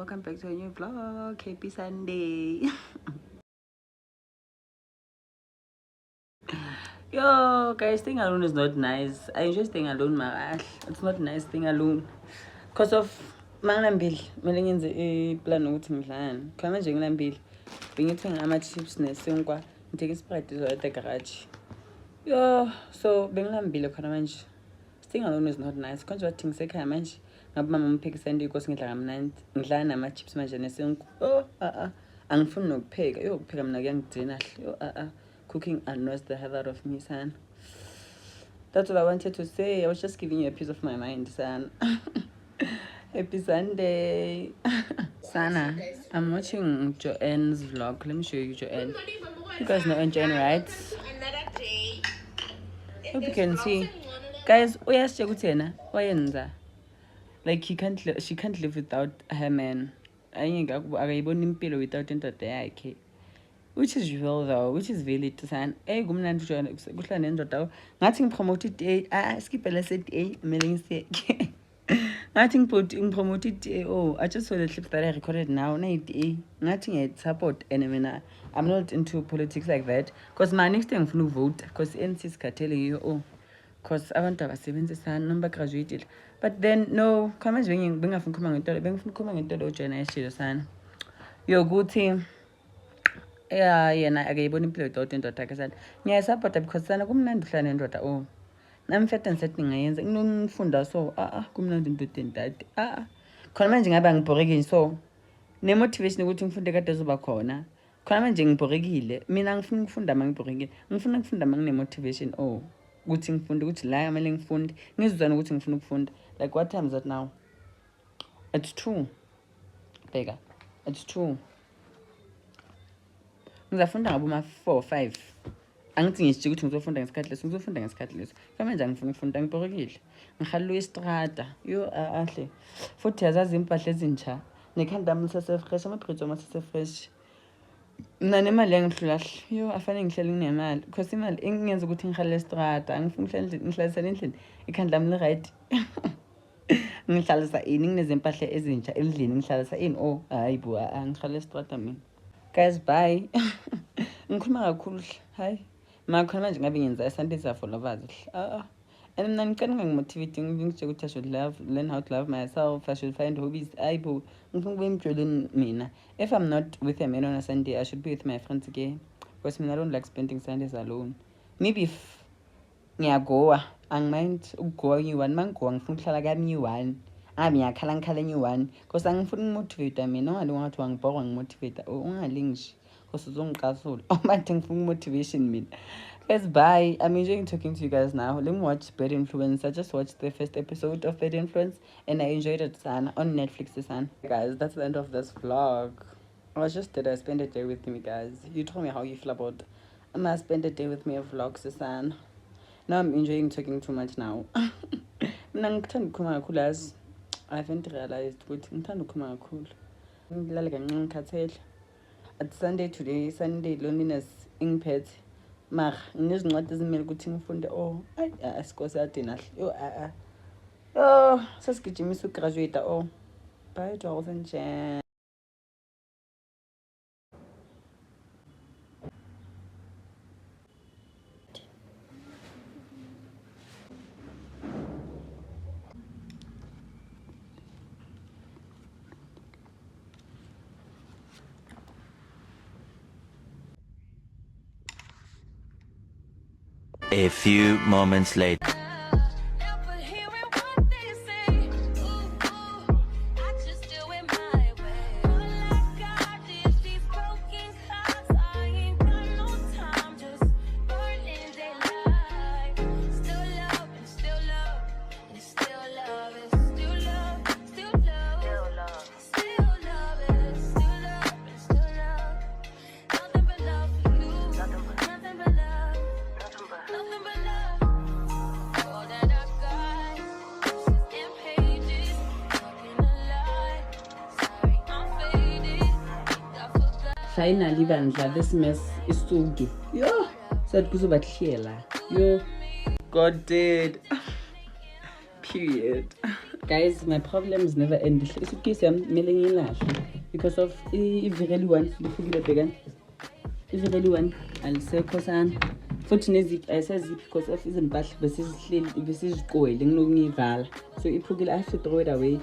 welcome back to a new vlog. Happy Sunday. Yo guys, staying alone is not nice. I enjoy staying alone, it's not nice staying alone because of mangilambili kumele ngenze iplan ukuthi ngidlani khona nje ngilambili bengithenga ama-chips nesinkwa ngithenga isprite at garage. Yo, so bengilambile khona manje. Staying alone is not nice. Konje wathi ngisekhaya manje ngabe mama umphekisa inkosi ngidla kamnandi ngidla nama-chips manje nesinkwa. Angifuni nokupheka. Yo, ukupheka mina kuyangidina hle. Yo, cooking annoys the hell out of me, son. That's what I wanted to say. I was just giving you a piece of my mind, son. Happy Sunday. Sana, I'm watching Joanne's vlog. Let me show you Joanne. You guys know Joanne, right? Hope you can see. Guys, like she can't live without her man. Which is real though, which is valid to say. Hey, gumnandi Joanne, kuhla nendoda. Ngathi ngipromoted skip lesson mailing say. Ngathi ngipromoted oh, I just saw the clip that I recorded now. Nothing I support and I'm not into politics like that. Cause my next thing ngifuna vote cause NC is telling you oh cause abantu abasebenzisana noma graduated. But then no, khona manje bengafuna ukukhuluma ngento bengifuna ngento Joanne ayishilo sana. Yo kuthi yena akayibona impilo without indoda akhe sana ngiyayisapota because sana kumnandi uhlala nendoda oh nami fete ngisethi ngayenza nginokufunda so kumnandi indoda endade khona manje ngabe ngibhorekile so nemotivation ukuthi ngifunde kade ezoba khona manje ngibhorekile mina ngifuna ukufunda mangibhorekile ngifuna ukufunda manginemotivation oh ukuthi ngifunde ukuthi la kumele ngifunde ngizizwana ukuthi ngifuna ukufunda like what time is it now? It's 2 bheka it's 2 ngizafunda ngaboma 4 5 angithi ngisho ukuthi ngizofunda ngesikhathi leso manje angifuna ukufunda ngibhorekile ngihaluka istrata yo ahle futhi yazazi impahla ezintsha nekhanda lami lisesefresh amabhritho ami asesefresh mina nemali yangihlula yo afanele ngihlele nginemali because imali engenza ukuthi ngihalle istrata angifuna ngihlalisa endlini ikhanda lami li-right ngihlalisa ini nginezempahla ezintsha endlini ngihlalisa ini oh hayi bo angihalle istrata mina. Guys, bye. Ngikhuluma kakhulu hayi makhona manje ngabe ngenza Sunday for lovers and mina ngicela ngimotivating ngitshe ukuthi I should learn how to love myself. I should find hobbies. Ayibo ngifuna kube emjoleni mina. If I'm not with a man on a Sunday I should be with my friends again because I don't like spending Sundays alone. Maybe if ngiyagoa angimind ukugoa ngiyi-1 mangigoa ngifuna ukuhlala kami ngiyi-1 ngiyakhala ngiyi-1 because angifuni ngimotivate mina ungalunga ngathi wangibhorwa ngimotivate ungalingi nje because uzongiqasula manje ngifuna motivation mina. Guys, bye. I'm enjoying talking to you guys now. Let me watch Bad Influence. I just watched the first episode of Bad Influence and I enjoyed it, son, on Netflix, son. Guys, that's the end of this vlog. I was just there to spend a day with me, guys. You told me how you feel about I'm gonna spend a day with me vlogs, son. Now I'm enjoying talking too much now. I haven't realized what it's Sunday today, Sunday loneliness in pet. Mar ngizincwadi ezimele ukuthi ngifunde oh asikose adina yo sesigijimisa ugraduate oh bye 2000 Jan. A few moments later. Finally bandla this mess is so good. Yo said kuzobahlela yo God did period. Guys, my problems never end. Suitcase because of if you really want if you really want, I'll say kosan. Fortunately, I say zip because of isn't bad. This is going so I have to throw it away.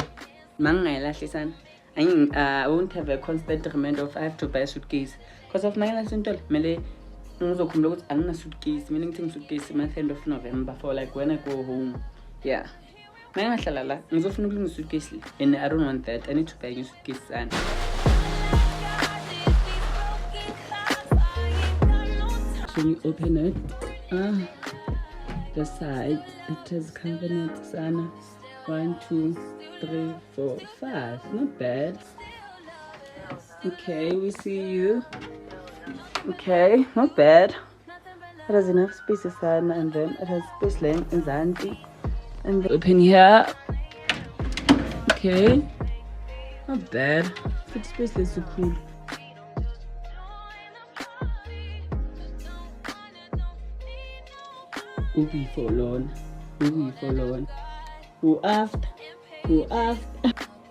I won't have a constant reminder of I have to buy a suitcase because of my last until I'm a suitcase, meaning suitcase in the end of November for like when I go home. Yeah. I'm suitcase and I don't want that. I need to buy a suitcase and so you open it. The side it has cabinet sana 1 2 3 4 5. Not bad. Okay, we see you. Okay, not bad. It has enough space sana, and then it has space length in Zanti. And then open here. Okay, not bad. Foot space is so cool. Ubi for loan. Who asked?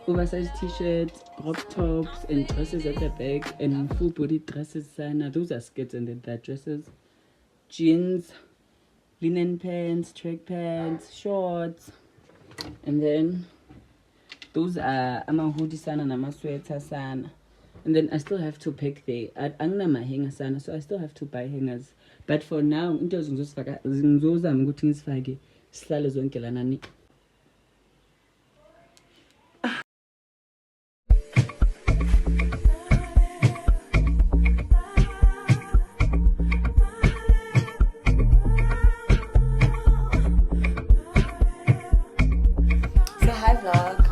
Oversized t-shirts, crop tops, and dresses at the back, and full body dresses. Those are skirts, and then that dresses, jeans, linen pants, track pants, shorts, and then those are hoodie sana and sweater sana. And then I still have to pick the hanger sana, so I still have to buy hangers. But for now, into zingizozama ukuthi ngisifake sihlale zonke lana ni. Say hi vlog.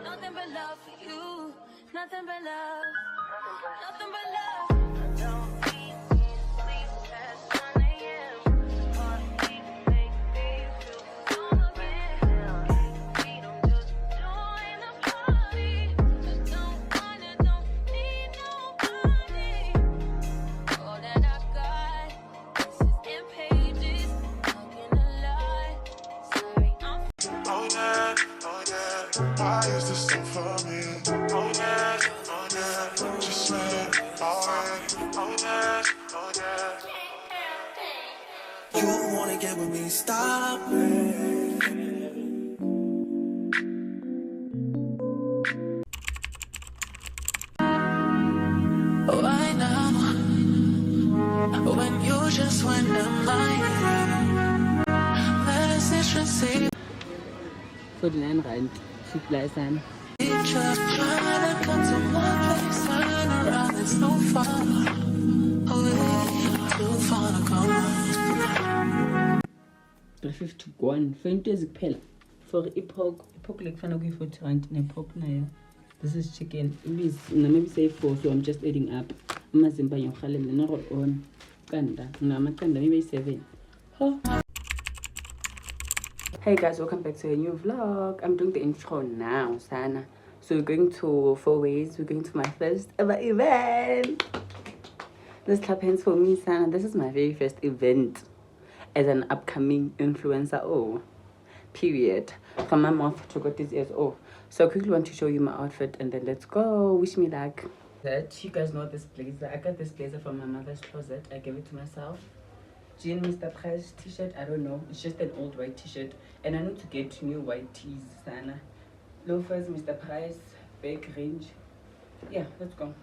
Nothing but love for you. Nothing but love. Nothing but love. Don't be sleep past 1 a.m. Heartbeat make me feel strong again. We don't just join the party. I don't need nobody. All that I got, this is in pages. Not gonna lie. Sorry, I'm. Oh yeah, why is this so for me? Oh yeah, just let it alright. Oh yeah, you wanna get with me, stop it. Oh, I know when you just went to mine. Let's just say 49 Rand. Supply sein. just trying to come to my place, turn around, it's no fun. Too far to come. 351 for into ezikuphela for ipork like kufana kuyi-40 rand nepork nayo. This is chicken. Maybe say 4, so I'm just adding up. Amazimba ngiyawuhalela naro on qanda ngamaqanda maybe 7. Hey guys, welcome back to a new vlog. I'm doing the intro now, Sana. So we're going to 4 ways. We're going to my first ever event. Let's clap hands for me, Sana. This is my very first event as an upcoming influencer. Oh, period. From my mouth to got these ears. Oh, so I quickly want to show you my outfit and then let's go. Wish me luck. That you guys know this blazer. I got this blazer from my mother's closet. I gave it to myself. Jean Mr. Price t-shirt. I don't know. It's just an old white t-shirt, and I need to get new white tees. Sana. Loafers, Mr. Price, big range. Yeah, let's go.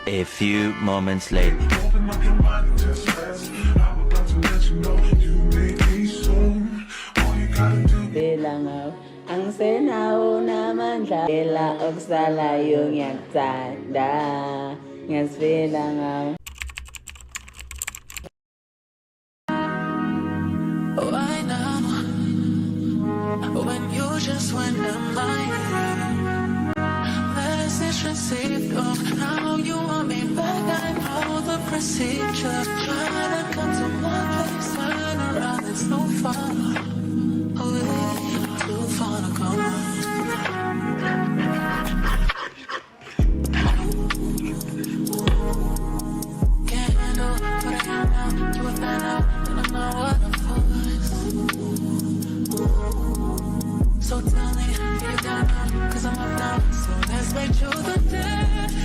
A few moments later. Open up your mind and just rest. I'm about to let you know you made me so. All you gotta do. Belangaw ang senaw namandla ela oksala yung yaktanda ngas belangaw. Why now? When you just went in my message received. Oh, now you want me back. I know the procedure. Try to come to my place, turn around, it's no fun. Too far to come. Can't handle what I got now. You would find out, and I'm not what I was. So tell me, you down now, 'cause I'm up now. So let's make sure the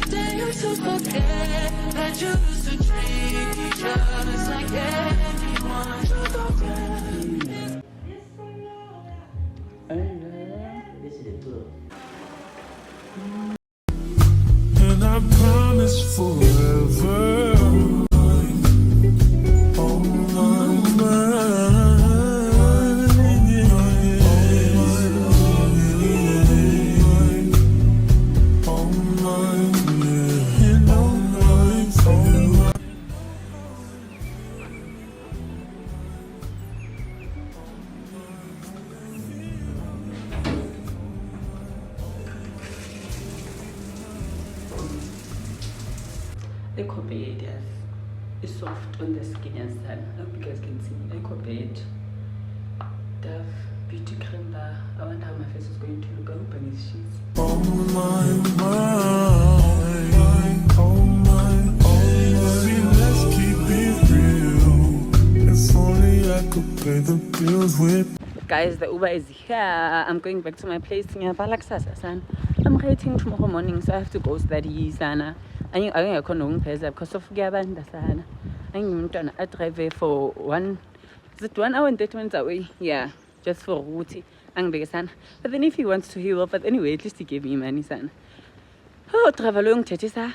day you to forget that you used to treat each other just like anyone. You forget. And I promise forever. Oh my mind. Oh my, you know my phone. The bed is soft on the skin as well. I hope you guys can see. The bed, Dove beauty cream bar. I wonder how my face is going to look. I hope it's sheets. Oh my mind. Oh my, see, let's keep it real. If only I could pay the bills with. Guys, the Uber is here. I'm going back to my place. I'm waiting tomorrow morning, so I have to go study, Sana. I can't know because of Gavanda, Sana. I'm going to drive for 1 hour and 30 minutes away. Yeah, just for route. But then if he wants to heal, but anyway, at least he gave me money, Sana. Oh, travel long, Tetisa.